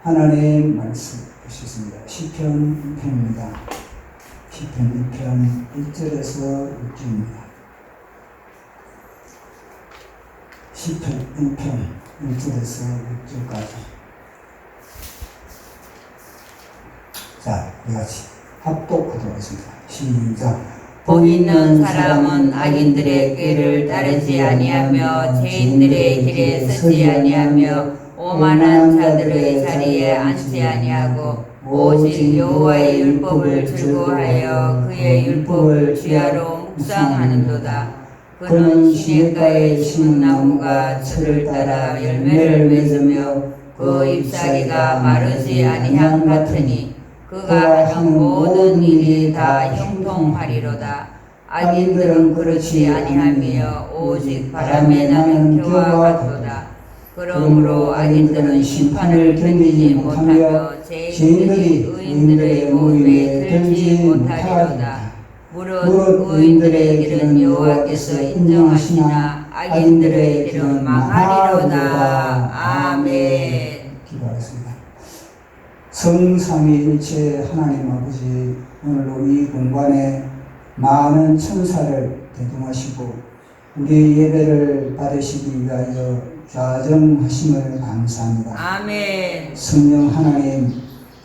하나님 말씀 보시겠습니다. 시편 6편입니다. 시편 6편 1절에서 6절입니다. 시편 6편 1절에서 6절까지. 자, 우리같이 합독하도록 하겠습니다. 시작. 복 있는 사람은 악인들의 꾀를 따르지 아니하며 죄인들의 길에 서지 아니하며 오만한 자들의 자리에 앉지 아니하고 오직 여호와의 율법을 즐거워하여 그의 율법을 주야로 묵상하는도다. 그는 시냇가에 심은 나무가 철을 따라 열매를 맺으며 그 잎사귀가 마르지 아니함 같으니 그가 하는 모든 일이 다 형통하리로다. 악인들은 그렇지 아니하며 오직 바람에 나는 겨와 같도다. 그러므로 악인들은 심판을 견디지 못하며 죄인들이 의인들의 모임에 들지 못하리로다. 무릇 의인들의 길은 여호와께서 인정하시나 악인들의 길은 망하리로다. 아멘. 기도하겠습니다. 성삼위일체 하나님 아버지, 오늘로 이 공간에 많은 천사를 대동하시고 우리의 예배를 받으시기 위하여 좌정하심을 감사합니다. 아멘. 성령 하나님,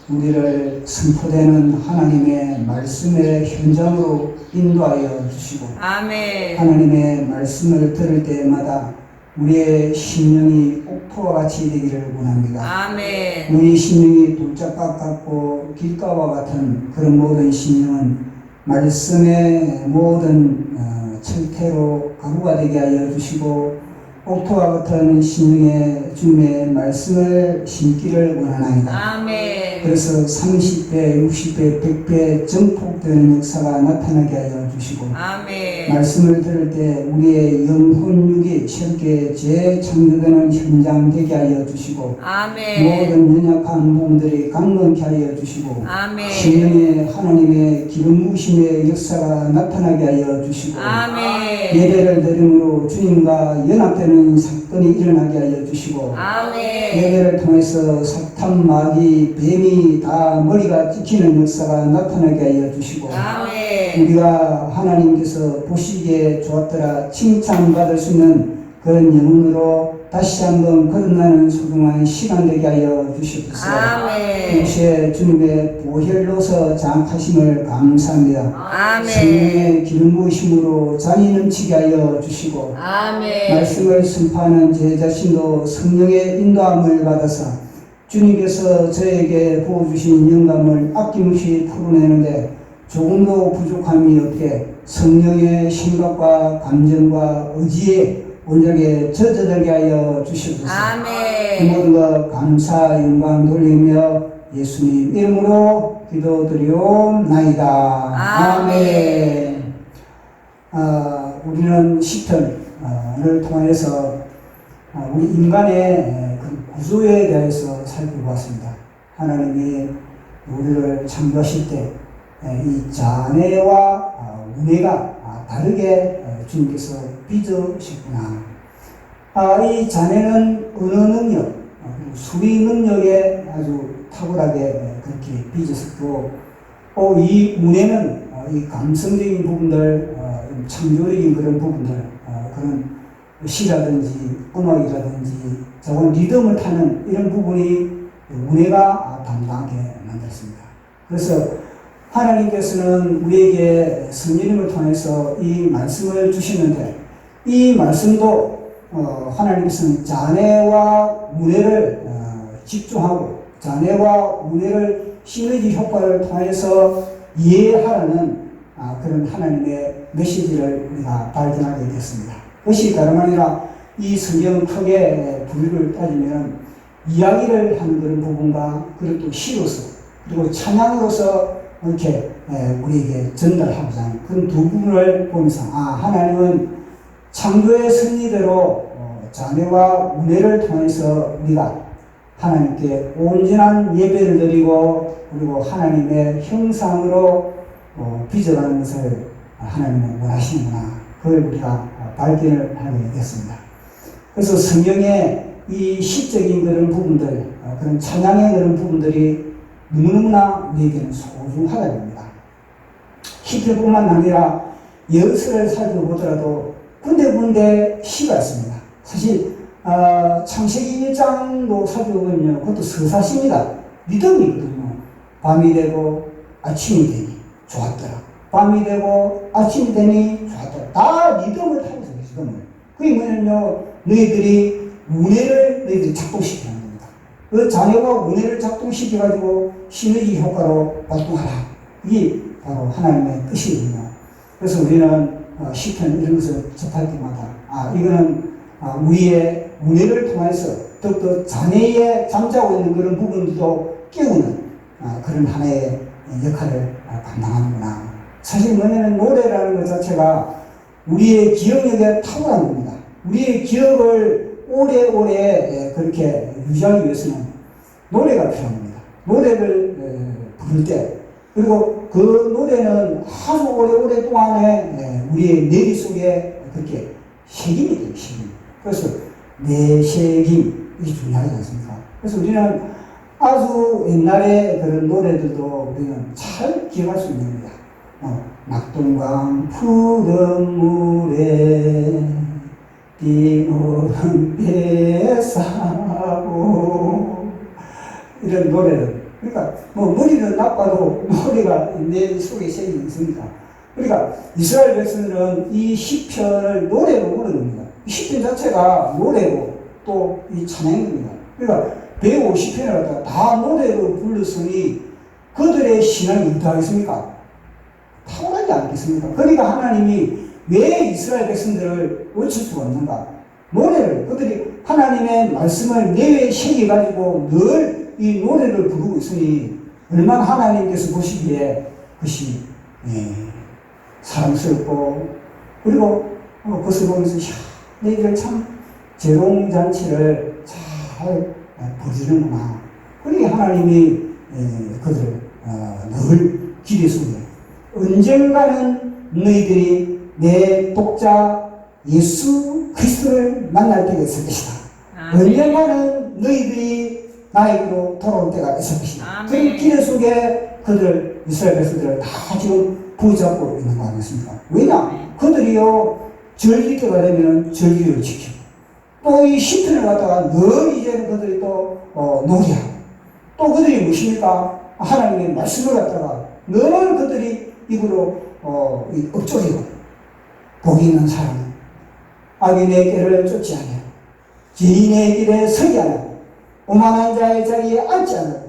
우리를 선포되는 하나님의 말씀의 현장으로 인도하여 주시고 아멘. 하나님의 말씀을 들을 때마다 우리의 심령이 옥토와 같이 되기를 원합니다. 아멘. 우리 심령이 돌짝밭 같고 길가와 같은 그런 모든 심령은 말씀의 모든 철퇴로 가구가 되게 하여 주시고 옥토와 같은 심령의 주님의 말씀을 심기를 원하나이다. 아멘. 그래서 30배, 60배, 100배 증폭되는 역사가 나타나게 하여 주시고 아멘. 말씀을 들을 때 우리의 영혼육이 새롭게 재창조되는 현장 되게 하여 주시고 아멘. 모든 연약한 몸들이 강건케 하여 주시고 아멘. 심령에 하나님의 기름 부으심의 역사가 나타나게 하여 주시고 아멘. 예배를 드림으로 주님과 연합되는 사건이 일어나게 하여 주시고 아멘. 예배를 통해서 사탄, 마귀, 뱀이 다 머리가 찍히는 역사가 나타나게 하여 주시고 아멘. 우리가 하나님께서 보시기에 좋았더라 칭찬받을 수 있는 그런 영혼으로 다시 한번 거듭나는 소중한 시간 되게 하여 주시옵소서. 아멘. 동시에 주님의 보혈로서 장악하심을 감사합니다. 아멘. 성령의 기름 부으심으로 잔이 넘치게 하여 주시고 아멘. 말씀을 선포하는 제 자신도 성령의 인도함을 받아서 주님께서 저에게 부어주신 영감을 아낌없이 풀어내는데 조금도 부족함이 없게 성령의 생각과 감정과 의지에 온전하게 젖어들게 하여 주시옵소서. 이 아멘. 모든 것 감사 영광 돌리며 예수님 이름으로 기도드리옵나이다. 아멘. 우리는 시편을 통해서 우리 인간의 그 구조에 대해서 살펴보았습니다. 하나님이 우리를 창조하실 때 이 자네와 우네가 다르게 주님께서 빚으셨구나. 이 자네는 언어 능력, 그리고 수리 능력에 아주 탁월하게 그렇게 빚었었고, 이 우네는 이 감성적인 부분들, 창조적인 그런 부분들, 그런 시라든지 음악이라든지 저건 리듬을 타는 이런 부분이 우네가 담당하게 만들었습니다. 그래서 하나님께서는 우리에게 성령님을 통해서 이 말씀을 주시는데 이 말씀도 하나님께서는 자네와 우네를 집중하고 자네와 우네를 시너지 효과를 통해서 이해하라는 그런 하나님의 메시지를 우리가 발견하게 됐습니다. 그것이 다름 아니라 이 성경 크게 분류를 따지면 이야기를 하는 그런 부분과 그리고 또 시로서 그리고 찬양으로서 이렇게 우리에게 전달하고자 하는 그런 두 부분을 보면서 하나님은 창조의 섭리대로 자네와 우네를 통해서 우리가 하나님께 온전한 예배를 드리고 그리고 하나님의 형상으로 빚어가는 것을 하나님은 원하시는구나. 그걸 우리가 발견을 하게 됐습니다. 그래서 성경에 이 시적인 그런 부분들, 그런 찬양의 그런 부분들이 너무너무나 우리에게는 소중하다는 겁니다. 시편뿐만 아니라 여서를 살펴보더라도 군데군데 시가 있습니다. 사실 창세기 1장도 살펴보면요, 그것도 서사시입니다. 믿음이거든요. 밤이 되고 아침이 되니 좋았더라. 밤이 되고 아침이 되니 좋았더라. 다 믿음을 타고 있어요. 믿음을. 그게 뭐냐면요, 너희들이 너희들이 작동시키는 겁니다. 그 자녀가 운해를 작동시켜가지고 시너지 효과로 발동하라. 이게 바로 하나님의 뜻이거든요. 그래서 우리는 시편 이런 것을 접할 때마다 이거는 우리의 운해를 통해서 더욱더 자녀의 잠자고 있는 그런 부분도 깨우는 그런 하나의 역할을 감당하는구나. 사실 뭐냐면 노래라는 것 자체가 우리의 기억력에 탁월한 겁니다. 우리의 기억을 오래오래 그렇게 유지하기 위해서는 노래가 필요합니다. 노래를 부를 때, 그리고 그 노래는 아주 오래오래 동안에 우리의 뇌리 속에 그렇게 새김이 돼요, 새김. 그래서 내새김, 이게 중요하지 않습니까? 그래서 우리는 아주 옛날에 그런 노래들도 우리는 잘 기억할 수 있는 겁니다. 낙동강 푸른 물에 비오는 배사고, 이런 노래를. 그러니까 머리는 나빠도 노래가 내 속에 새겨 있습니다. 그러니까 이스라엘 백성들은 이 시편을 노래로 부르는 겁니다. 이 시편 자체가 노래고 또 이 찬양입니다. 그러니까 150편을 갖다가 다 노래로 불렀으니 그들의 신앙이 어떠하겠습니까? 탁월하지 않겠습니까? 그러니까 하나님이 왜 이스라엘 백성들을 고칠 수가 없는가? 노래를, 그들이 하나님의 말씀을 뇌에 새겨가지고 늘 이 노래를 부르고 있으니 얼마나 하나님께서 보시기에 그것이 사랑스럽고, 그리고 그것을 보면서 너희들 참 재롱잔치를 잘 벌이는구나. 그러니 하나님이 그들을 늘 기대 속에 언젠가는 너희들이 내 독자 예수 그리스도를 만날 때가 있을 것이다. 언젠가는 너희들이 나에게로 돌아올 때가 있을 것이다. 그런 기대 속에 그들 이스라엘 백성들을 다 지금 부잡고 있는 거 아니겠습니까? 왜냐? 그들이요 절기 때가 되면 절기를 지키고, 또 이 시편을 갖다가 늘 이제는 그들이 또 놀이하고, 또 그들이 무엇입니까? 하나님의 말씀을 갖다가 늘 그들이 입으로 읊조리고, 복이 있는 사람은 악인의 길을 쫓지 않아요. 죄인의 길에 서지 않아요. 오만한 자의 자리에 앉지 않아요.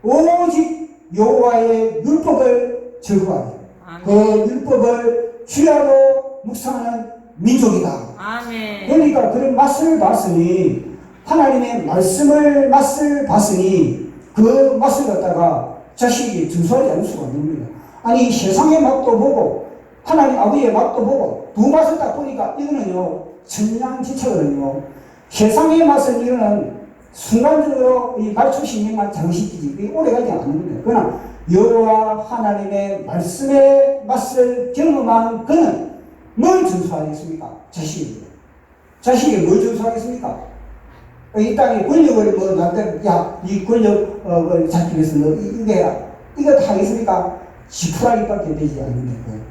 오직 여호와의 율법을 즐거워하요. 그 율법을 주야로 묵상하는 민족이다. 아멘. 그러니까 그런 맛을 봤으니, 하나님의 말씀을 맛을 봤으니 그 맛을 갖다가 자식이 준수하지 않을 수가 없는 겁니다. 아니 세상의 맛도 보고 하나님 아버지의 맛도 보고 두 맛을 딱 보니까 이거는요 천냥지처거든요. 세상의 맛은 이거는 순간적으로 이 말초신경만 장식이지 그게 오래가지 않는 겁니다. 그러나 여호와 하나님의 말씀의 맛을 경험한 그는 뭘 준수하겠습니까? 자식입니다. 자식이 뭘 준수하겠습니까? 이 땅에 권력을 이 권력을 잡기 위해서 너 이거 해라. 이거 다 하겠습니까? 지푸라기밖에 되지 않는 거예요.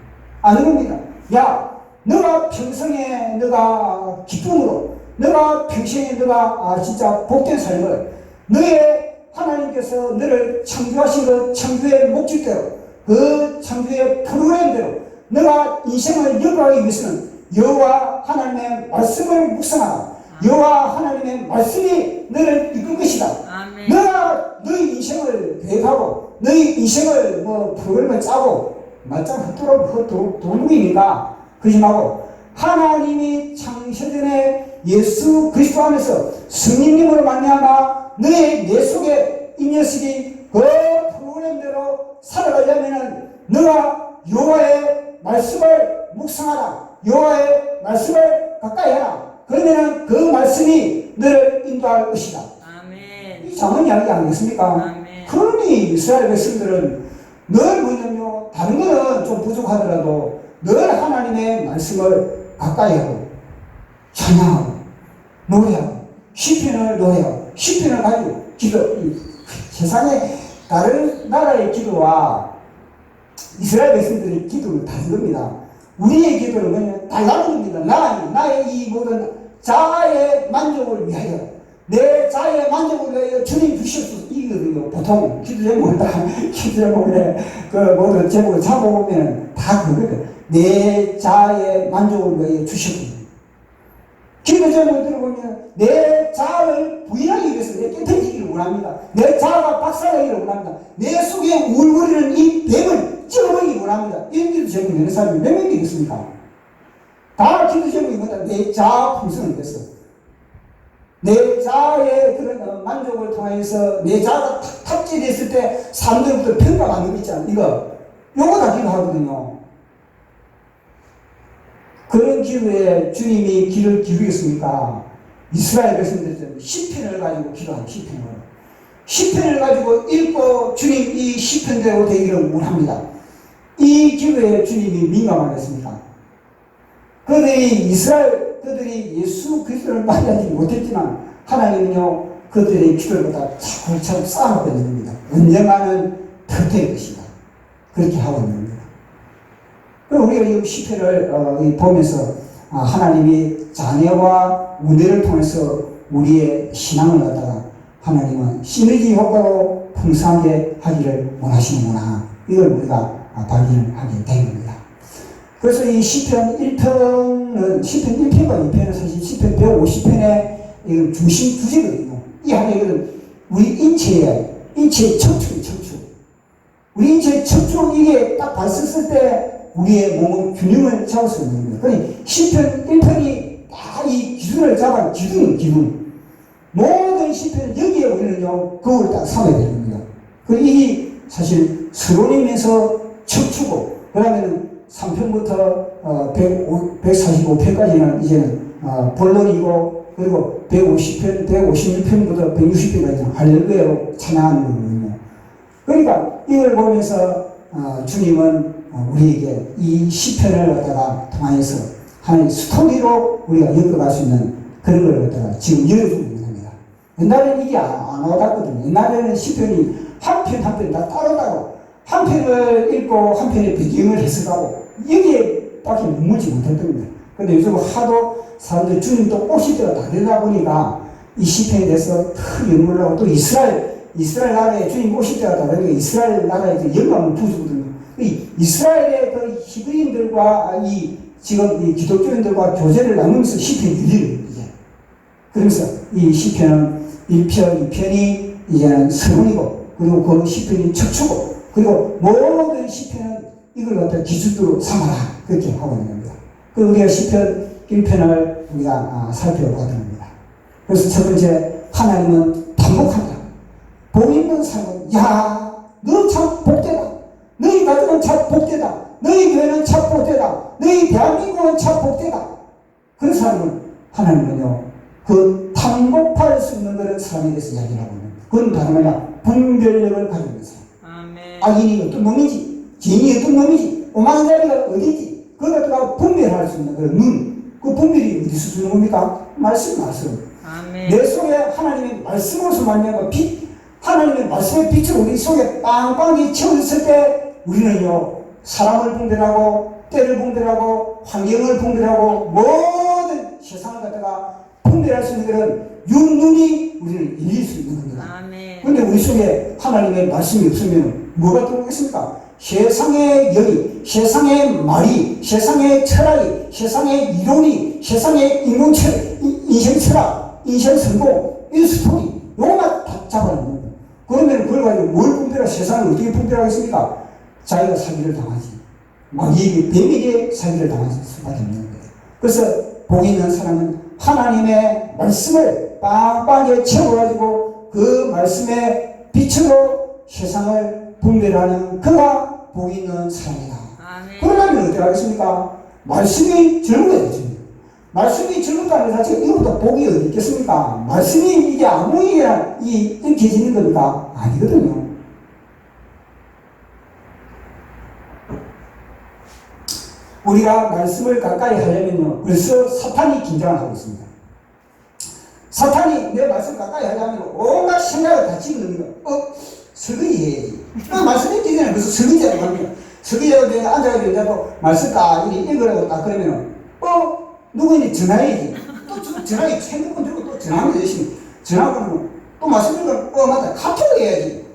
아는 겁니다. 야, 너가 평생에 너가 기쁨으로, 너가 평생에 너가 진짜 복된 삶을, 너의 하나님께서 너를 창조하신 그 창조의 목적대로, 그 창조의 프로그램대로 너가 인생을 열어가기 위해서는 여호와 하나님의 말씀을 묵상하라. 여호와 하나님의 말씀이 너를 이끌 것이다. 아멘. 너가 너희 인생을 계획하고 너희 인생을 프로그램을 짜고 말짱 헛도둑이니까 그러지 말고 하나님이 창세전에 예수 그리스도 안에서 성령님으로 말미암아 너의 내 속에 이 녀석이 그 프로그램대로 살아가려면은 너가 여호와의 말씀을 묵상하라. 여호와의 말씀을 가까이 하라. 그러면은 그 말씀이 너를 인도할 것이다. 아멘. 이 작은 이야기 아니겠습니까? 아멘. 그러니 이스라엘 백성들은 늘 뭐냐면 다른 거는 좀 부족하더라도 늘 하나님의 말씀을 가까이 하고 찬양하고 노래하고 시편을 노래요. 시편을 가지고 세상에 다른 나라의 기도와 이스라엘 백성들의 기도는 다른 겁니다. 우리의 기도는 그냥 달라는 겁니다. 나의 이 모든 자아의 만족을 위하여, 내 자아의 만족을 위하여 주님 주시옵소서, 이거든요. 보통 기도 제목에 그 모든 제목을 잡아보면 다 그거거든. 내 자아의 만족을 위하여 주시옵소서. 기도 제목을 들어보면 내 자아를 부인하기 위해서 내 깨끗해지기를 원합니다. 내 자아가 박살나기를 원합니다. 내 속에 울거리는 이 뱀을 찔러버리기 원합니다. 이런 기도 제목이 되는 사람이 몇 명이 있습니까? 다 기도 제목이 뭐다? 내 자아 풍성을 위해서. 내 자아의 그런 만족을 통해서 내 자아가 탑재됐을 때 사람들부터 평가받는 거 있잖아. 요거 다 기도하거든요. 그런 기도에 주님이 귀를 기울이겠습니까? 이스라엘 백성들은 시편을 가지고 기도하는 시편을 가지고 읽고 주님 이 시편대로 되기를 원합니다. 이 기도에 주님이 민감하겠습니까? 그들이 예수 그리스도를 만나지 못했지만 하나님은요 그들의 기도를 갖다 차곡차곡 쌓아놓고 있는 겁니다. 언젠가는 더 될 것이다. 그렇게 하고 있는 겁니다. 그리고 우리가 이 시편을 보면서 하나님이 자녀와 우대를 통해서 우리의 신앙을 갖다가 하나님은 시너지 효과로 풍성하게 하기를 원하시는구나. 이걸 우리가 발견하게 된 겁니다. 그래서 이 시편 1편은 시편 1편과 2편은 사실 시편 150편의 중심 주제거든요. 이 하나는 우리 인체의 척추. 우리 인체의 척추 이게 딱 봤었을 때 우리의 몸은 균형을 잡을 수 있는 겁니다. 그러니 시편 1편이 다 이 기준을 잡아 기준. 모든 시편은 여기에 우리는요 그걸 딱 삼아야 되는 겁니다. 그리고 이게 사실 서론이면서 척추고 그다음에는 3편부터 145편까지는 이제는 본론이고 그리고 150편, 156편부터 160편까지는 할렐루야로 찬양하는 거거든요. 그러니까 이걸 보면서 주님은 우리에게 이 시편을 갖다가 통하여서 하나의 스토리로 우리가 엮어갈 수 있는 그런 걸 갖다가 지금 열어주고 있는 겁니다. 옛날에는 이게 안 와닿거든요. 옛날에는 시편이 한 편 한 편 다 따로 한 편을 읽고 한 편의 배경을 해석하고 여기에 밖에 머물지 못했던 겁니다. 근데 요즘 하도 사람들이 주님 또 오실 때가 다 되다 보니까 이 시편에 대해서 더 연구를 하고 또 이스라엘 나라에 주님 오실 때가 다 되니까 이스라엘 나라에 영감을 부주거든요. 이스라엘의 그 히브리인들과 지금 이 기독교인들과 교제를 나누면서 시편이 들리는 거예요. 그러면서 이 시편은 1편, 2편이 이제는 서론이고 그리고 그 시편이 척추고 그리고 모든 시편은 이걸 갖다 기준으로 삼아라 그렇게 하고 있는 겁니다. 그리고 우리가 시편 1편을 우리가 살펴보도록 합니다. 그래서 첫 번째 하나님은 반복한다. 복 있는 사람은 너 참 복되다. 너희 가족은 참 복되다. 너희 교회는 참 복되다. 너희 대한민국은 참 복되다. 그런 사람은 하나님은요 그 반복할 수 있는 그런 사람에 대해서 이야기를 하고 있는 거예요. 그건 다름 아니라 분별력을 가지고 있는 사람. 악인이 어떤 놈이지, 죄인이 어떤 놈이지, 오만한 자리가 어디지, 그걸 갖다가 분별할 수 있는 그런 눈, 그 분별이 어디서 주는 겁니까? 말씀. 아멘. 내 속에 하나님의 말씀으로서 말미암아 하나님의 말씀의 빛을 우리 속에 빵빵히 채워졌을 때 우리는요 사람을 분별하고 때를 분별하고 환경을 분별하고 모든 세상을 갖다가 분별할 수 있는 그런 윤눈이 우리를 열릴 수 있는 겁니다. 그런데 우리 속에 하나님의 말씀이 없으면 뭐가 들어오겠습니까? 세상의 열이, 세상의 말이, 세상의 철학이, 세상의 이론이, 세상의 인생 철학, 인생 성공, 이 스토리, 요것만 다 잡아놓는 거예요. 그러면 그걸 가지고 뭘 분별하고 세상을 어떻게 분별하겠습니까? 자기가 사기를 당하지. 마귀에게, 뱀에게 사기를 당할 수밖에 없는 거예요. 그래서 복 있는 사람은 하나님의 말씀을 빵빵하게 채워가지고 그 말씀의 빛으로 세상을 분별하는 그가 복 있는 사람이다. 그러려면 어떻게 하겠습니까? 말씀이 젊어야 되죠. 말씀이 젊었다는 자체가 이것보다 복이 어디 있겠습니까? 말씀이 이게 아무 이렇게 지는 겁니까? 아니거든요. 우리가 말씀을 가까이 하려면요 벌써 사탄이 긴장을 하고 있습니다. 사탄이 내 말씀 가까이 하려면 온갖 생각을 다 집어넣는 거야. 설거지 해야지. 말씀이 되잖아요. 그래서 설거지하고 합니다. 설거지하고 내가 앉아가지고 내가 말씀 딱 읽으라고 딱 그러면은, 누구니 전화해야지. 또 전화해, 핸드폰 들고 또 전화하면 되시. 전화하고 또 말씀 읽으면, 맞다. 카톡을 해야지.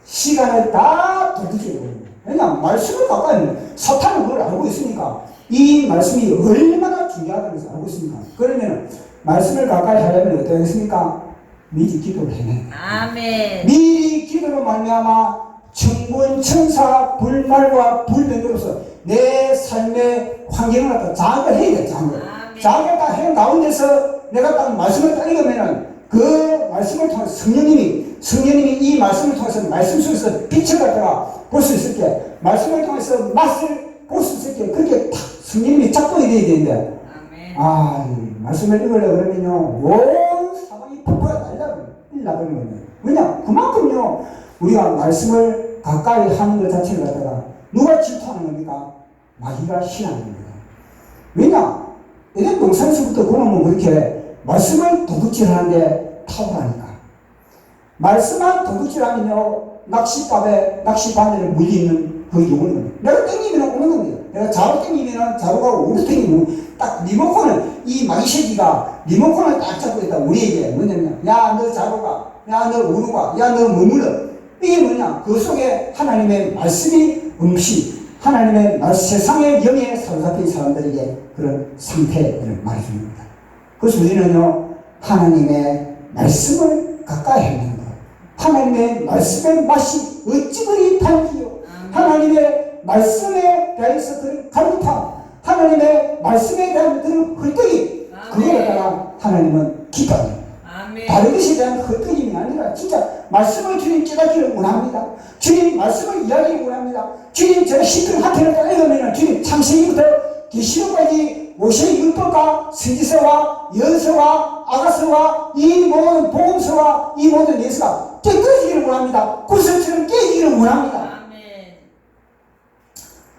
시간을 다 도둑질해 버립니다. 왜냐하면 말씀을 가까이 하면 사탄은 그걸 알고 있으니까 이 말씀이 얼마나 중요하다는 것을 알고 있습니다. 그러면 말씀을 가까이 하려면 어떻게 하겠습니까? 미리 기도를 해야 됩니다. 아멘. 미리 기도로 말미암아 천군 천사 불말과 불병으로서 내 삶의 환경을 갖다 장악을 해야 돼. 장악을 딱 해 가운데서 내가 딱 말씀을 딱 읽으면은 그 말씀을 통해서 성령님이 이 말씀을 통해서 말씀 속에서 빛을 갖다가 볼 수 있을게, 말씀을 통해서 맛을 볼 수 있을게, 그렇게 탁 성령님이 작동이 돼야 되는데, 말씀을 읽으려고 그러면요, 온 사방이 폭포가 날라버리는 거예요. 왜냐? 그만큼요, 우리가 말씀을 가까이 하는 것 자체를 갖다가 누가 질투하는 겁니까? 마귀가 싫어하는 겁니다. 왜냐? 에덴 동산에서부터 그놈은 그렇게 말씀을 도둑질 하는데 탁월하니까. 말씀만 도둑질하면요, 낚시바늘에 물리는 그 요구는 겁니다. 내가 땡기면 오는 겁니다. 내가 좌로 땡기면 좌로 가고 오른쪽 땡기면 딱 리모컨을, 이 마귀 새끼가 리모컨을 딱 잡고 있다. 우리에게 뭐냐면, 야, 너 좌로 가. 야, 너 우로 가. 야, 너 머물러. 이게 뭐냐? 그 속에 하나님의 말씀이 하나님의 세상의 영에 사로잡힌 사람들에게 그런 상태를 말해주는 겁니다. 그래서 우리는요, 하나님의 말씀을 가까이 하는 거예요. 하나님의 말씀의 맛이 어찌 그리 달기요. 하나님의 말씀에 대해서 그런 갈팡, 하나님의 말씀에 대한 그런 헐떡이, 그거에 따라 하나님은 기뻐합니다. 다른 것에 대한 헐떡임이 아니라 진짜 말씀을 주님 깨닫기를 원합니다. 주님 말씀을 이야기를 원합니다. 주님 제가 시편 한 편을 딱 읽으면 주님 창세기부터 계시록까지 모세의 율법과 선지서와 연서와 아가서와 이 모든 복음서와 이 모든 예서가 깨끗해지기를 원합니다. 구슬처럼 깨지기를 원합니다.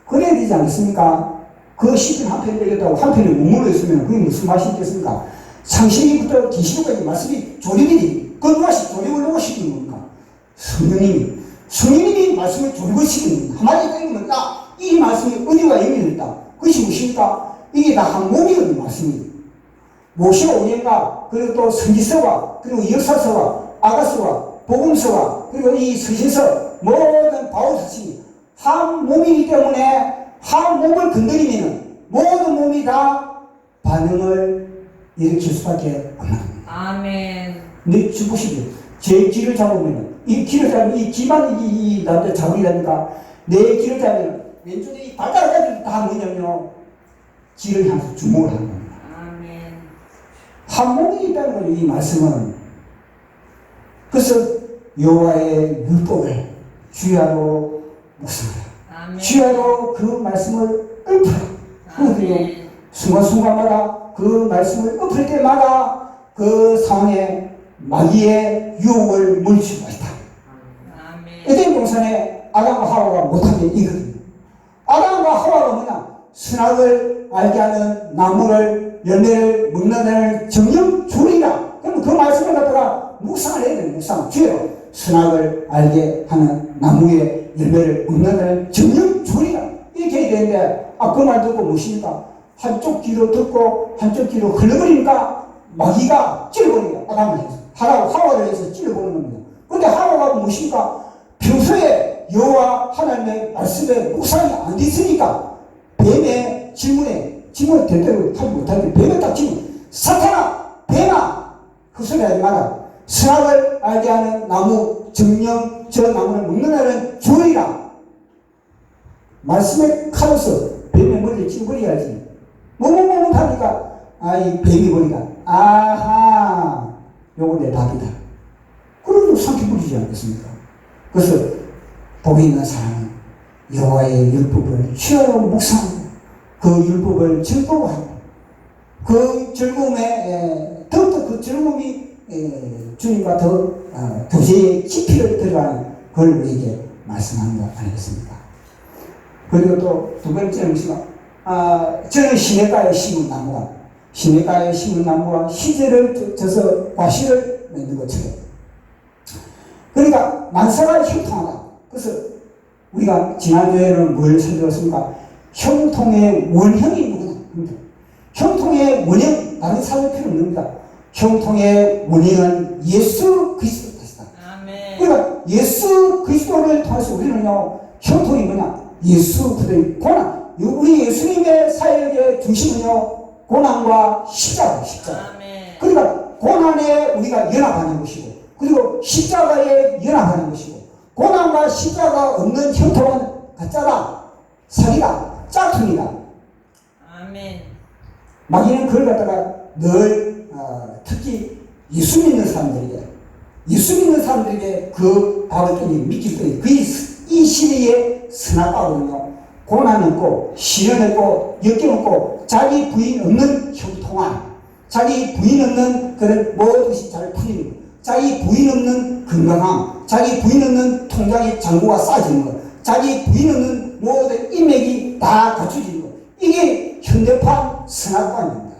그래야 되지 않겠습니까? 그 시편 한 편을 읽었다고 한 편에 머물러 있으면 그게 무슨 맛이 있겠습니까? 창세기부터 계시록까지 말씀이 조립이 돼. 그 누가 조립을 누가 시키는 겁니까? 성령님이 말씀을 조립을 시키는 겁니다. 한마디로 읽으면 이 말씀이 어디가 의미를 있다. 그것이 무엇입니까? 이게 다 한 몸이거든요, 말씀이. 모세가 오니까, 그리고 또 선지서와, 그리고 역사서와, 아가서와, 복음서와, 그리고 이 서신서, 모든 바울 사실이 한 몸이기 때문에 한 몸을 건드리면 모든 몸이 다 반응을 일으킬 수밖에 없는 겁니다. 아멘. 근데 보시죠. 제 길을 잡으면, 이 길을 잡으면, 이 기반이 이 남자 자국이라니까, 내 길을 잡으면, 왼쪽에 이 발가락까지 다 뭐냐면요, 길을 향해서 주목을 하는 겁니다. 아멘. 한 몸이 있다는 거예요, 이 말씀은. 그래서 여호와의 율법을 주야로 묵상하라. 주야로 그 말씀을 읊으라. 그러거든요. 순간순간마다 그 말씀을 읊을 때마다 그 상황에 마귀의 유혹을 물리치고 있다. 에덴 동산에 아담과 하와가 못한 게 이거든요. 아담과 하와가 뭐냐? 선악을 알게 하는 나무를, 열매를 먹는 데는 정령 줄이라. 그럼 그 말씀을 갖다가 묵상을 해야 돼요. 묵상. 주여, 선악을 알게 하는 나무의 열매를 먹는 데는 정령 줄이라. 이렇게 해야 되는데, 그 말 듣고 무엇입니까? 한쪽 귀로 듣고 한쪽 귀로 흘러버리니까 마귀가 찔러버립니다. 아담을 해서. 하와를 해서 찔러보는 겁니다. 그런데 하와가 무엇입니까? 평소에 여호와 하나님의 말씀에 묵상이 안 됐으니까 뱀의 질문을 대대로 하지 못하는데 뱀에 딱 질문, 사탄아, 뱀아, 그 소리 하지 마라. 선악을 알게 하는 나무, 정령 저 나무를 먹는 날은 주의라. 말씀에 칼로서 뱀의 머리를 찔러버려야지. 뭐뭐뭐 하니까 이 뱀이 머리가 아하, 요거 내 답이다. 그러면 삼켜버리지 않겠습니까? 그래서 복이 있는 사람은 여호와의 율법을 주야로 묵상하고 그 율법을 즐거워하고 그 즐거움에 더욱더 그 즐거움이 주님과 더 교제의 깊이를 들어가는 그걸 우리에게 말씀하는 것 아니겠습니까? 그리고 또 두 번째는 무엇인가? 저는 시냇가에 심은 나무가 시냇가에 심은 나무와 희재를 져서 과실을 맺는 것처럼. 그러니까 만사가 형통하다. 그래서 우리가 지난주에는 뭘 설명했습니까? 형통의 원형이 누구냐? 형통의 원형, 다른 찾을 필요 없습니다. 형통의 원형은 예수 그리스도 것이다. 아멘. 그러니까 예수 그리스도를 통해서 우리는요, 형통이 뭐냐? 예수 그리스도의 고난. 우리 예수님의 사역의 중심은요, 고난과 십자가. 아멘. 그러니까 고난에 우리가 연합하는 것이고, 그리고 십자가에 연합하는 것이고, 고난과 십자가 없는 형통은 가짜다, 사기다, 짝퉁이다. 아멘. 마귀는 그걸 갖다가 늘 특히 예수 믿는 사람들에게 그 밥을 떠니 믿기 때문에 이 시대에 선악과거든요. 고난 없고 시련 없고 역경 없고 자기 부인 없는 형통한, 자기 부인 없는 그런 모든 것이 잘 풀리는 것, 자기 부인 없는 건강함, 자기 부인 없는 통장에 잔고가 쌓여지는 것, 자기 부인 없는 모든 인맥이 다 갖춰지는 것, 이게 현대판 선악과입니다.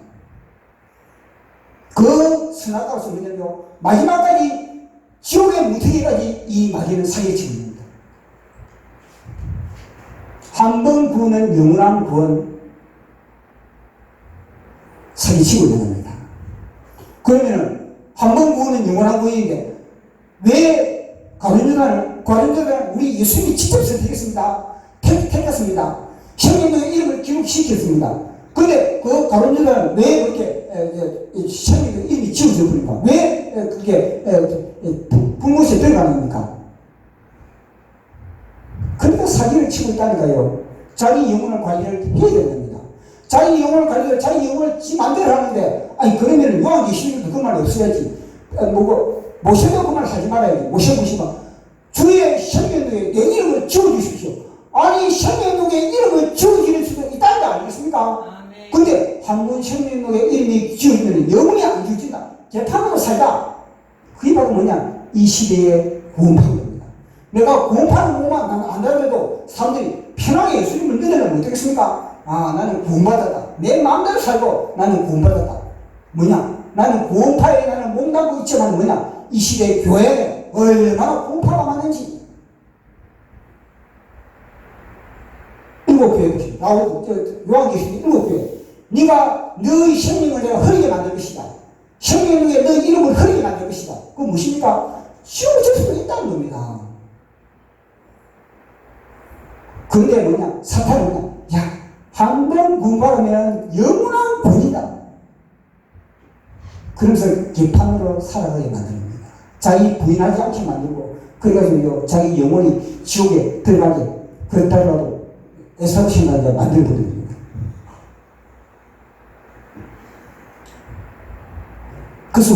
그 선악과로서 뭐냐면요, 마지막까지 지옥의 무태기까지 이 마귀는 사기치고 있습니다. 한 번 구원은 영원한 구원, 사기치고 있는 겁니다. 그러면은 한 번 구원은 영원한 구원인데 왜 가룟유다는 우리 예수님이 직접 선택했습니다. 택했습니다. 성경의 이름을 기록시켰습니다. 그런데 그 가룟유다는 왜 그렇게 성경의 이름이 지어져 버립니까? 왜 그렇게 불못에 들어가는 겁니까? 그러니까 사기를 치고 있다니까요. 자기 영혼을 관리를 해야 됩니다. 자기 영혼을 관리를, 자기 영혼을 지 마음대로 하는데, 아니, 그러면 요한계시록에도 그 말 없어야지. 모세도 그 말 하지 말아야지. 모세보시면, 주의 생명록에 내 이름을 지어주십시오. 아니, 생명록에 이름을 지어주실 수도 있다는 거 아니겠습니까? 근데 한 번 생명록에 이름이 지어지면 영원히 안 지어진다. 재판으로 살다. 그게 바로 뭐냐? 이 시대의 구원판입니다. 내가 구원파는 뭐만 안 되더라도 사람들이 편하게 예수님을 믿으려면 어떻겠습니까? 아, 나는 구원받았다. 내 마음대로 살고 나는 구원받았다. 뭐냐? 나는 구원파에 나는 몸담고 있지만 뭐냐? 이 시대의 교회에 얼마나 구원파가 많은지. 7교회 보십니다. 요한계시록 7교회. 네가 너의 생명을 내가 흐리게 만들 것이다. 생명에 너의 이름을 흐리게 만들 것이다. 그건 무엇입니까? 지옥에 질 수도 있다는 겁니다. 그런데 뭐냐? 사탄은 뭐냐? 야, 한 번 구원받으면 영원한 구원이다. 그러면서 개판으로 살아가게 만듭니다. 자기 부인하지 않게 만들고, 그래가지고 자기 영혼이 지옥에 들어가게, 그렇다고 에사우 신앙을 만들어버립니다. 그래서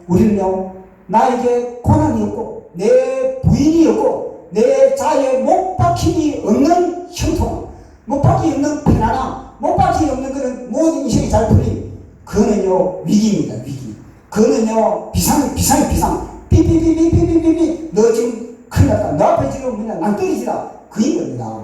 우리는요, 나에게 고난이 없고, 내 부인이 없고, 내 자에 못 박힘이 없는 형통, 못 박힘이 없는 편안함, 못 박힘이 없는 그런 모든 인생이 잘 풀림. 그거는요, 위기입니다, 위기. 그거는요, 비상. 삐삐삐삐삐삐삐. 너 지금 큰일 났다. 너 앞에 지금 뭐냐, 낭떠러지다. 그인 겁니다.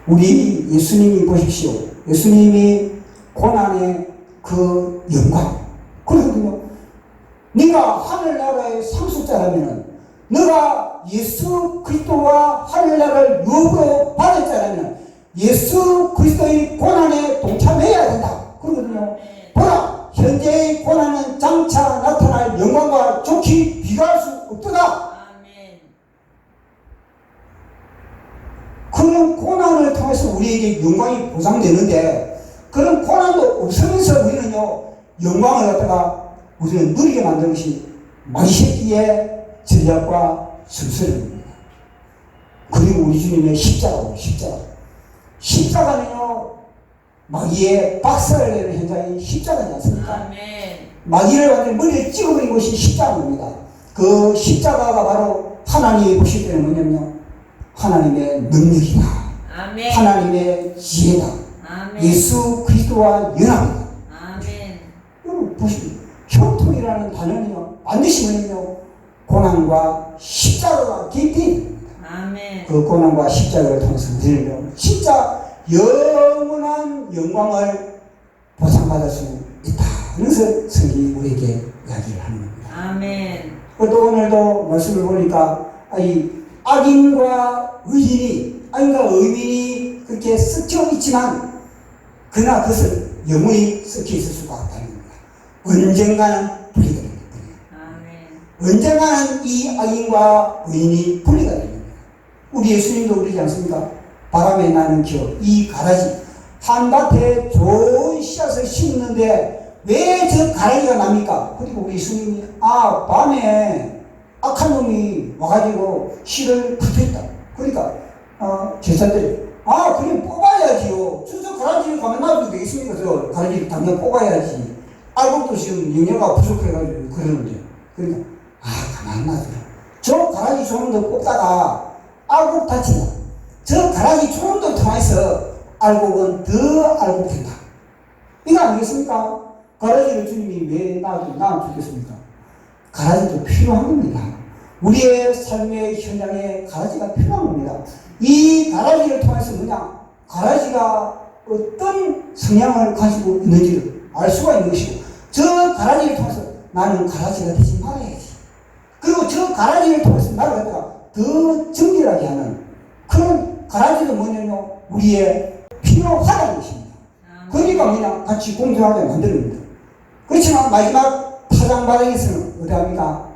우리 예수님이 보십시오. 예수님이 고난의 그 영광. 그러거든요. 네가 하늘나라의 상속자라면, 너가 예수 그리스도와 하늘나라를 유업으로 받을 자라면 예수 그리스도의 고난에 동참해야 된다. 그러거든요. 보라, 현재의 고난은 장차 나타날 영광과 좋게 비교할 수 없도다. 그런 고난을 통해서 우리에게 영광이 보장되는데, 그런 고난도 없으면서 우리는요, 영광을 갖다가 우리는 누리게 만든 것이 마귀새끼의 전략과 순서입니다. 그리고 우리 주님의 십자가는요, 마귀의 박살을 내는 현장이 십자가지 않습니까? 마귀를 완전히 머리에 찍어버린 것이 십자가입니다. 그 십자가가 바로 하나님이 보실 때는 뭐냐면요, 하나님의 능력이다. 아멘. 하나님의 지혜다. 아멘. 예수 그리스도와 연합이다. 여러분 보십시오. 형통이라는 단어는요, 반드시 뭐냐면요, 고난과 십자가가 개입됩니다. 아멘. 그 고난과 십자가를 통해서 우리는 진짜 영원한 영광을 보상받을 수 있다. 그래서 성경이 우리에게 이야기를 하는 겁니다. 아멘. 또 오늘도 말씀을 보니까 이 악인과 의인이 그렇게 섞여 있지만 그러나 그것은 영원히 섞여 있을 수가 없다는 겁니다. 언젠가는 분리가 됩니다. 아멘. 언젠가는 이 악인과 의인이 분리가 됩니다. 우리 예수님도 그러지 않습니까? 바람에 나는 겨, 이 가라지. 한밭에 좋은 씨앗을 심는데 왜 저 가라지가 납니까? 그리고 우리 예수님이 밤에 악한 놈이 와가지고 씨를 붙어있다. 그러니까 제자들이 그럼 뽑아야지요. 저 가라지를 가만 놔도 되겠습니까? 저 가라지를 당장 뽑아야지. 알곡도 지금 영양가 부족해가지고 그러는데. 그러니까 가만 놔둬. 저 가라지 조금더 뽑다가 알곡 다친다. 저 가라지 조금더 통해서 알곡은 더 알곡된다. 이거 아니겠습니까? 가라지를 주님이 왜 낳아주겠습니까? 가라지도 필요한 겁니다. 우리의 삶의 현장에 가라지가 필요한 겁니다. 이 가라지를 통해서 가라지가 어떤 성향을 가지고 있는지를 알 수가 있는 것이고, 저 가라지를 통해서 나는 가라지가 되지 말아야지. 그리고 저 가라지를 통해서 나를 갖다가 더 정결하게 하는 그런 가라지도 뭐냐면 우리의 필요하다는 것입니다. 그러니까 같이 공존하게 만드는 겁니다. 그렇지만 마지막 타장바닥에서는 어디합니까?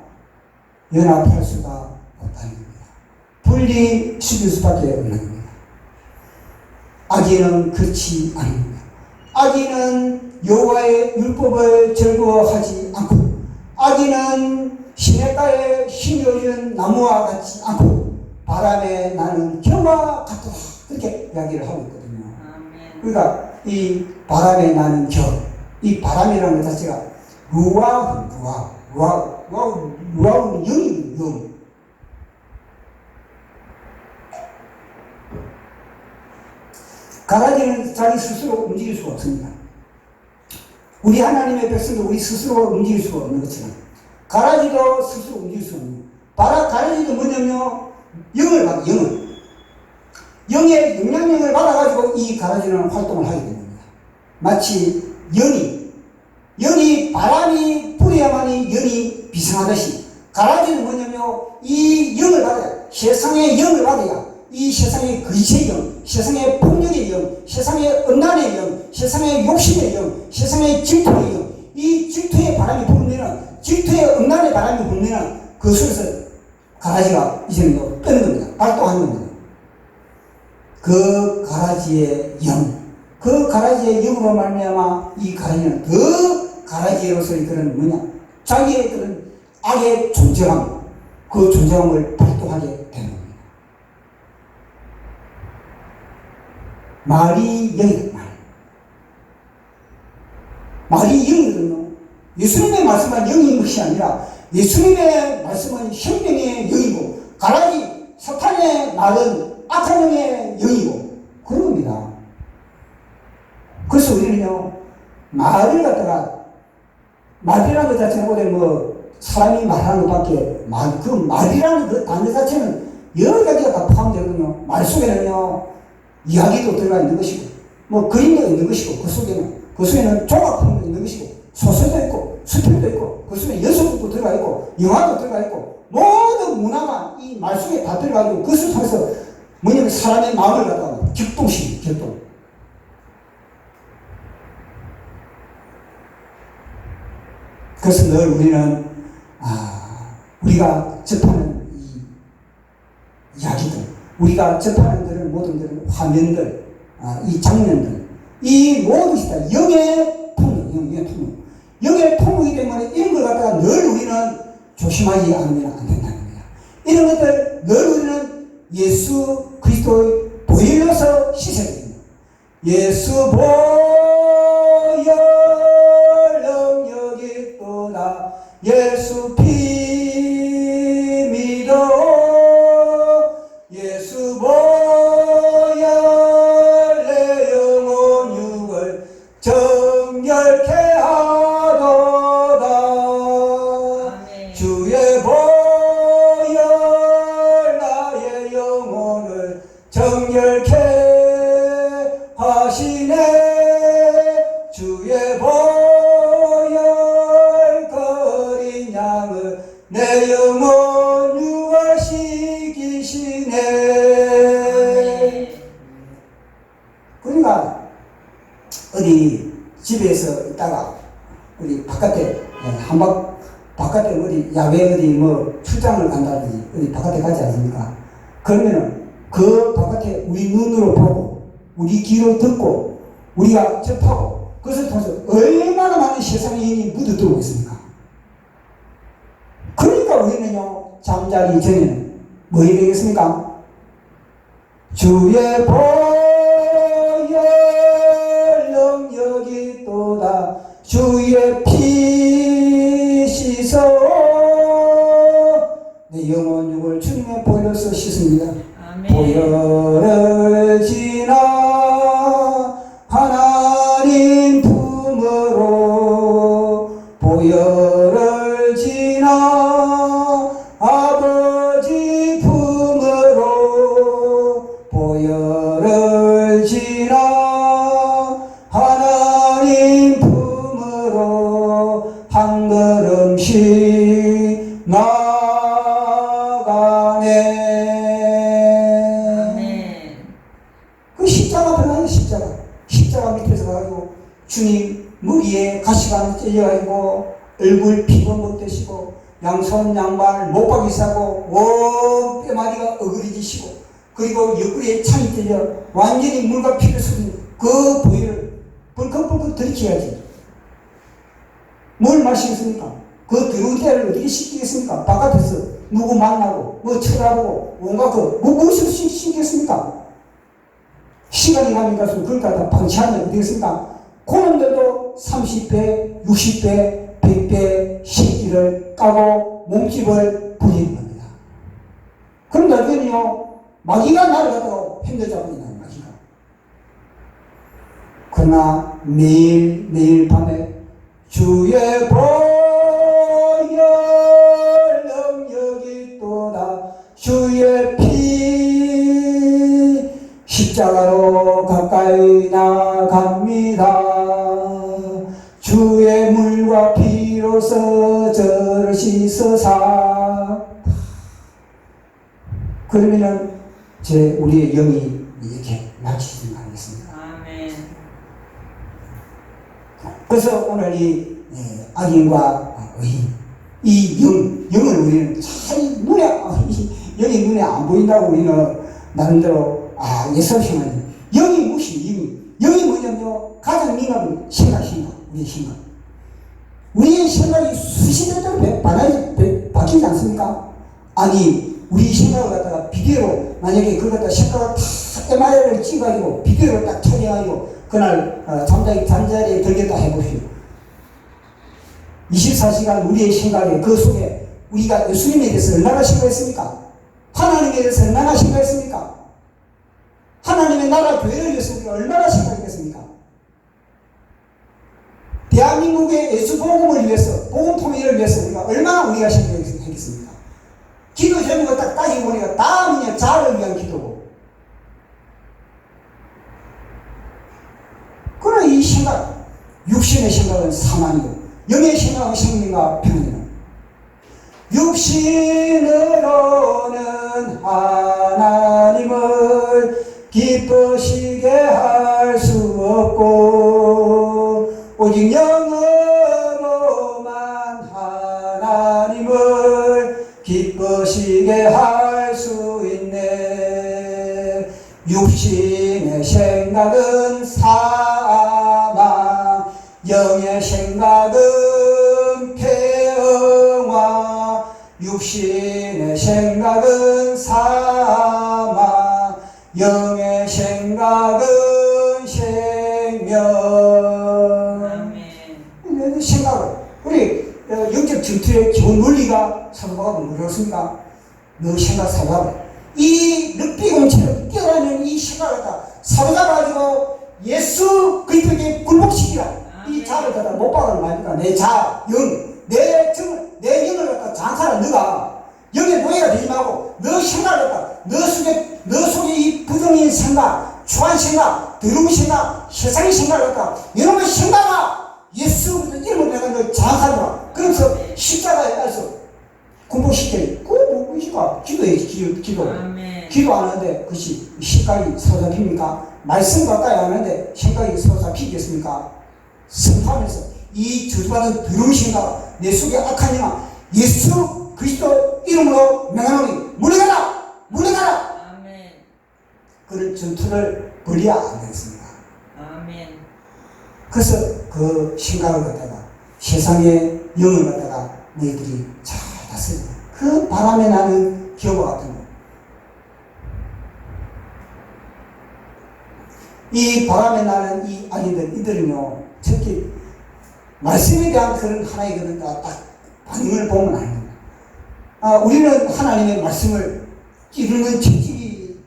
연합할 수가 없다는 겁니다. 분리시킬 수밖에 없는 겁니다. 악인은 그렇지 않습니다. 악인은 여호와의 율법을 즐거워하지 않고, 악인은 시냇가에 심겨진 나무와 같지 않고 바람에 나는 겨와 같도다. 그렇게 이야기를 하고 있거든요. 아멘. 그러니까 이 바람에 나는 겨, 이 바람이라는 것 자체가 루아흐는 영이거든요. 영. 가라지는 자기 스스로 움직일 수가 없습니다. 우리 하나님의 백성도 우리 스스로 움직일 수가 없는 것처럼 가라지도 스스로 움직일 수 없는 거예요. 가라지도 뭐냐면 영을 받아, 영의 영향력을 받아가지고 이 가라지는 활동을 하게 됩니다. 마치 연이 바람이 불어야만이 연이 비상하듯이 가라지는 뭐냐면 이 영을 받아야, 세상의 영을 받아야 이 세상의 거짓의 영, 세상의 폭력의 영, 세상의 음란의 영, 세상의 욕심의 영, 세상의 질투의 영, 이 질투의 바람이 불면은, 질투의 음란의 바람이 불면은 그 속에서 가라지가 이제는 뜨는 겁니다. 발동하는 겁니다. 그 가라지의 영, 그 가라지의 영으로 말미암아 이 가라지는 더 가라지로서의 그런 자기의 그런 악의 존재감, 그 존재감을 발동하게 되는 겁니다. 말이 영이다. 말이 영이거든요. 예수님의 말씀은 영인 것이 아니라 예수님의 말씀은 생명의 영이고, 가라지 사탄의 말은 악한 영의 영이고 그런 겁니다. 그래서 우리는요, 말을 갖다가, 말이라는 것 자체는 오늘 사람이 말하는 것밖에, 그 말이라는 그 단어 자체는 여러 가지가 다 포함되거든요. 말 속에는요, 이야기도 들어가 있는 것이고, 그림도 있는 것이고, 그 속에는 조각품도 있는 것이고, 소설도 있고, 수필도 있고, 그 속에 연속도 들어가 있고, 영화도 들어가 있고, 모든 문화가 이 말 속에 다 들어가고, 그것을 통해서 사람의 마음을 갖다가 격동. 그래서 늘 우리는 우리가 접하는 이 이야기들, 우리가 접하는 그런 모든 그런 화면들, 이 장면들, 이 모든 것이 다 영의 통로이기 때문에 이런 걸 갖다가 늘 우리는 조심하지 않으면 안 된다는 겁니다. 이런 것들 늘 우리는 예수 그리스도의 보혈로서 씻어야 됩니다. 예수 보혈 능력이 있도다. 예수 피 믿어. 예수 보혈 내 영혼 육을 정결케 하도다. 아멘. 주의 보혈 나의 영혼 내 영혼 유월시키시네. 그러니까 어디 집에서 있다가 우리 바깥에 바깥에 어디 야외 어디 뭐 출장을 간다든지 어디 바깥에 가지 않습니까? 그러면은 그 바깥에 우리 눈으로 보고 우리 귀로 듣고 우리가 접하고 그것을 통해서 얼마나 많은 세상의 힘이 묻어들어오고 있습니까? 그러니까 우리는요 잠자리 전에는 뭐 해야 되겠습니까? 주의 보혈 능력이 또다 주의 피 씻어 내 영혼 육을 주님의 보혈로서 씻습니다. 아멘. 보혈을 지나 하나님 품으로 보혈을 지나 아버지 품으로 보혈을 지나 하나님 품으로 한 걸음씩 나가네. 그 십자가 변화요 십자가 밑에서 가지고 주님 머리에 가시가 찔려가지고 얼굴 피도 못 되시고 양손 양발 못 박이 싸고 온 뼈마디가 어그리지시고 그리고 옆구리에 창이 찔려 완전히 물과 피를 쏟은 그 부위를 벌컥벌컥 들이켜야지. 뭘 마시겠습니까? 그 더러운 때를 어떻게 씻기겠습니까? 바깥에서 누구 만나고 뭐 쳐다보고 온갖 무엇을 씻겠습니까? 시간이 가면 갈수록 그러니까 다 방치하면 어떻게 되겠습니까? 그놈들도 30배, 60배, 100배 새끼를 까고 몸집을 부리는 겁니다. 그럼 나중에는요 마귀가 나를 갖다가 흔들잡으니까 마귀가. 그러나 매일 밤에 주의 보혈 능력이 또다 주의 피 십자가로 가까이 나갑니다. 주의 물과 피로서 저를 씻으사. 그러면은 우리의 영이 이렇게 낮추지 않겠습니까? 아멘. 그래서 오늘 이 악인과 의인, 이 영을 우리는 잘 영이 눈에 안 보인다고 우리는 나름대로 예설생활이 영이 무엇이 영이 뭐냐면요 가장 민감한 생각 우리의 생각. 우리의 생각이 수시대로 바뀌지 않습니까? 아니 우리 생각을 갖다가 비디오로 만약에 그걸 갖다 생각을 다 MRI를 찍어가지고 비디오를 딱 촬영하고 그날 잠자리에 들겠다 해보시오. 24시간 우리의 생각에 그 속에 우리가 예수님에 대해서 얼마나 생각했습니까? 하나님에 대해서 얼마나 생각했습니까? 하나님의 나라 교회를 위해서 우리가 얼마나 생각했겠습니까? 대한민국의 예수 복음을 위해서 복음 통일을 위해서 우리가 얼마나 생각했겠습니까? 기도 제목을 딱 따지고 보니까 다 그냥 자를 위한 기도고. 그러나 이 생각, 육신의 생각은 사망이고 영의 생각은 생명과 평안이다. 육신으로는 하나님을 기쁘시게 할 수 없고 오직 영으로만 하나님을 기쁘시게 할 수 있네. 육신의 생각은 사망, 영의 생각은 평화. 육신의 생각은 사망, 영의 생각은 생명. 아멘. 생각을 우리 영적 전투의 기본 원리가 사도바가 뭐였습니까? 너 생각 사도바. 이 늑비공체를 뛰어다니는 이 생각을 갖다 사로잡아가지고 예수 그리스도에게 굴복시키라. 이 자를 갖다 못 박으면 말니까 내 자, 영, 내 영을 갖다 장사라. 너가 영의 노예가 되지 말고 너 생각을 갖다 너 속에 이 부정인 생각, 추한 생각, 더러운 생각, 세상의 생각을 갖다 이놈의 생각아 예수 이름으로 내가 너 장사라. 그래서 십자가에 가서 공부시켜요. 그거 뭐 무엇이가? 기도해야지, 기도. 아멘. 기도 안 하는데 그것이 시각이 사로잡힙니까? 말씀 가까이 안 하는데 생각이 사로잡히겠습니까? 선포하면서 이 저주받은 더러운 신가 내 속에 악한 영아 예수 그리스도 이름으로 명하노니 물러가라! 물러가라! 아멘. 그런 전투를 벌여야 안 되겠습니까? 아멘. 그래서 그 생각을 갖다가 세상의 영을 갖다가 너희들이 잘 다스려. 그 바람에 나는 기어와 같은 거. 이 바람에 나는 이 아이들, 이들은요, 특히 말씀에 대한 그런 하나의 그런 딱 반응을 보면 아닙니다. 우리는 하나님의 말씀을 이루는 책찍이,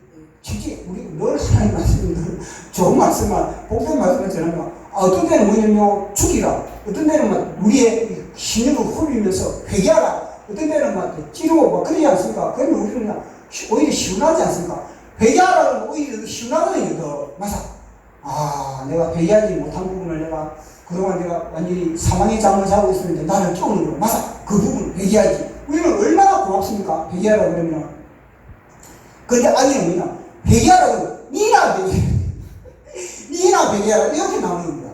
우리 늘 하나님 말씀, 늘 좋은 말씀만, 복된 말씀을 전하면, 어떤 때는 뭐냐면 죽이라, 어떤 때는 막 우리의 신력을 훌리면서 회개하라, 어떤 때는 막 찌르고 막 그러지 않습니까? 그러면 우리는 오히려 시원하지 않습니까? 회개하라고 오히려 시원하거든요, 더. 맞아. 내가 회개하지 못한 부분을 내가 그동안 내가 완전히 사망의 잠을 자고 있었는데 나를 깨우는 거. 맞아. 그 부분 회개하지. 우리는 얼마나 고맙습니까? 회개하라고 그러면. 근데 아니는 뭐냐? 회개하라고 니나 회개해. 니나 회개하라. 이렇게 나오는 겁니다.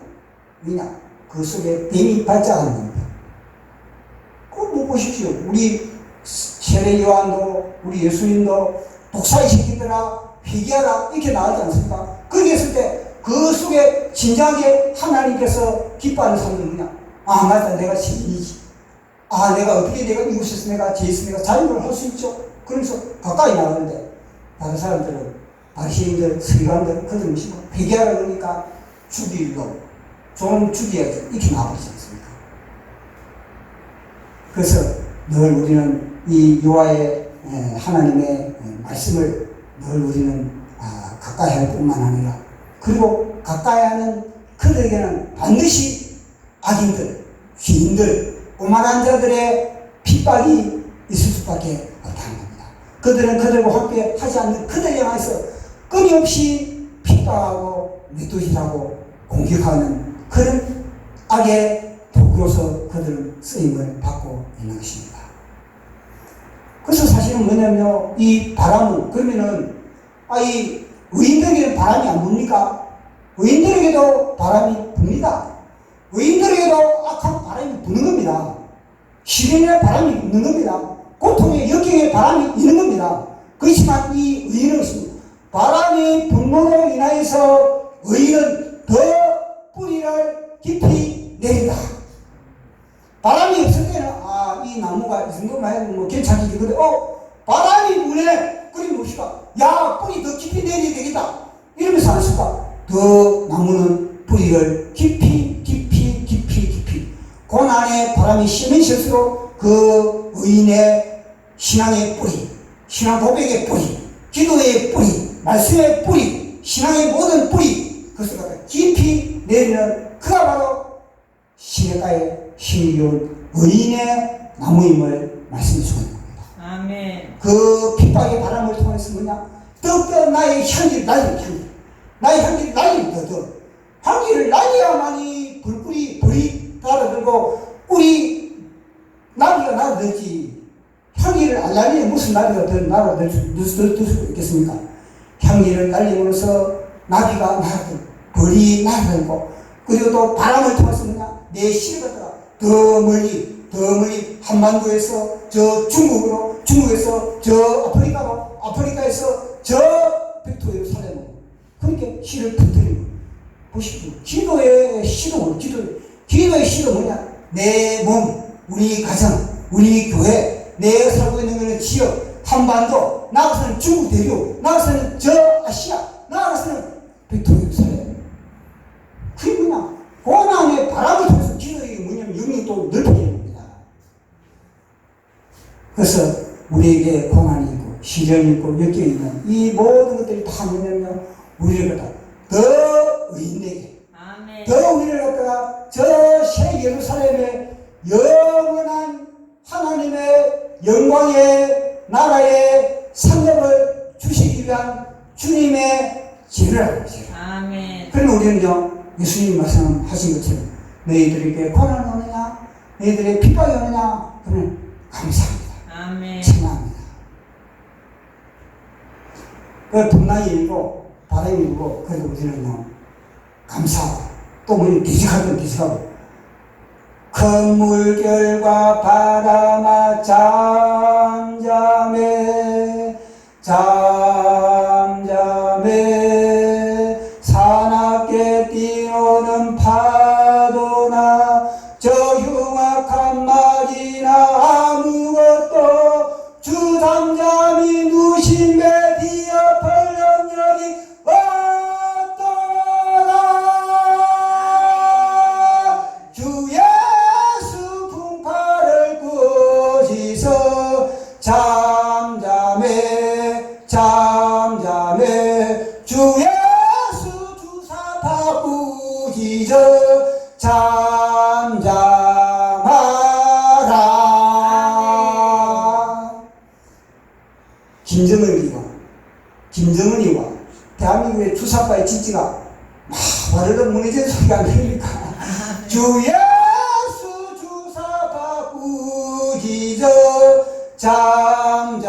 왜냐? 그 속에 뱀이 발작하는 겁니다. 그걸 못 보십시오. 우리 세례 요한도 우리 예수님도 독사의 새끼들아 회개하라 이렇게 나오지 않습니까? 그렇게 했을 때 그 속에 진작에 하나님께서 기뻐하는 사람은 뭐냐? 맞다. 내가 죄인이지. 내가 어떻게 내가 이웃에서 내가 죄에서 내가 자유를 할 수 있죠. 그래서 가까이 나가는데 다른 사람들은 바리새인들, 서기관들 그들은 회개하라 그러니까 죽일로 좀 죽여야지 이렇게 나와버리지 않습니까? 그래서 늘 우리는 이 여호와의 하나님의 말씀을 늘 우리는 가까이 할 뿐만 아니라 그리고 가까이 하는 그들에게는 반드시 악인들, 죄인들, 오만한 자들의 핍박이 있을 수밖에 없다는 겁니다. 그들은 그들과 함께 하지 않는 그들 향해서 끊임없이 핍박하고 매도질하고 공격하는 그런 악의 도구로서 그들은 쓰임을 받고 있는 것입니다. 그래서 사실은 뭐냐면 이 바람은 그러면은 이 의인들에게는 바람이 안 붑니까? 의인들에게도 바람이 붑니다. 의인들에게도 악한 바람이 부는 겁니다. 시련의 바람이 있는 겁니다. 고통의 역경의 바람이 있는 겁니다. 그렇지만 이 의인은 바람이 분노로 인하여서 의인은 더 뿌리를 깊이 내린다. 바람이 없을 때는 이 나무가 이 정도만 해도 뭐 괜찮겠지. 근데 바람이 부네. 그럼 뭡니까? 뿌리 더 깊이 내려야 되겠다. 이러면서 안 쓸까? 더 나무는 뿌리를 깊이 고난의 바람이 심해질수록 그 의인의 신앙의 뿌리, 신앙 고백의 뿌리, 기도의 뿌리, 말씀의 뿌리, 신앙의 모든 뿌리 그것을 깊이 내리는 그가 바로 시냇가에 힘이 좋은 의인의 나무임을 말씀해 주고 있는 겁니다. 아멘. 그 핍박의 바람을 통해서 뭐냐? 더욱더 나의 향기를 날리는 나의 향기를 날리는 더 향기를 날려야만이 불이 달아들고 꿀이 나비가 날아들지. 향기를 안 날리면 무슨 나비가 더 날아들 수 있겠습니까? 향기를 날림으로써 나비가 날아들고 벌이 날아들고 그리고 또 바람을 통해서 뭐냐? 내 씨를 갖다가 더 멀리 한반도에서 저 중국에서 저 아프리카에서 저 백토 예루살렘으로 그렇게 씨를 퍼뜨리고 보십시오. 기도의 씨도 뭐냐? 내 몸, 우리 가정, 우리 교회, 내가 살고 있는 것은 지역, 한반도, 나아가서는 중국 대륙, 나아가서는 저 아시아, 나아가서는 백토 예루살렘. 그게 뭐냐? 고난의 바람을 통해서 기도의 뭐냐면 영역이 또 넓혀지는 겁니다. 그래서 우리에게 고난이 있고 시련이 있고 역경이 있는 이 모든 것들이 다 뭐냐면 우리를 갖다 더 의인에게 더 우리를 갖다가 저 새 예루살렘의 영원한 하나님의 영광의 나라의 상급을 주시기 위한 주님의 지혜를 아멘. 그러면 우리는요 예수님 말씀하신 것처럼 너희들에게 고난이 오느냐 너희들의 핍박이 오느냐 그러면 감사합니다. 아멘. 청하합니다. 그 풍랑이 일고 바람이 일고 그래도 우리는 뭐 감사하고 또 우리 기직하든 기직하고 큰 물결과 바람아 잠잠해 잠잠해 사납게 뛰어오는 파도나 저 흉악한 말이나 아무것도 주 잠잠히 누신 배 뒤엎을 영역이 없도다. 주 예수 풍파를 꾸짖어 잠잠해 잠잠해 주 예수 주사파 꾸짖어 잠잠하라. 김정은이와 대한민국의 주사파의 지지가 와르르 무너지는 소리가 안 들립니까? 주 예수 주사파 꾸짖어 잠잠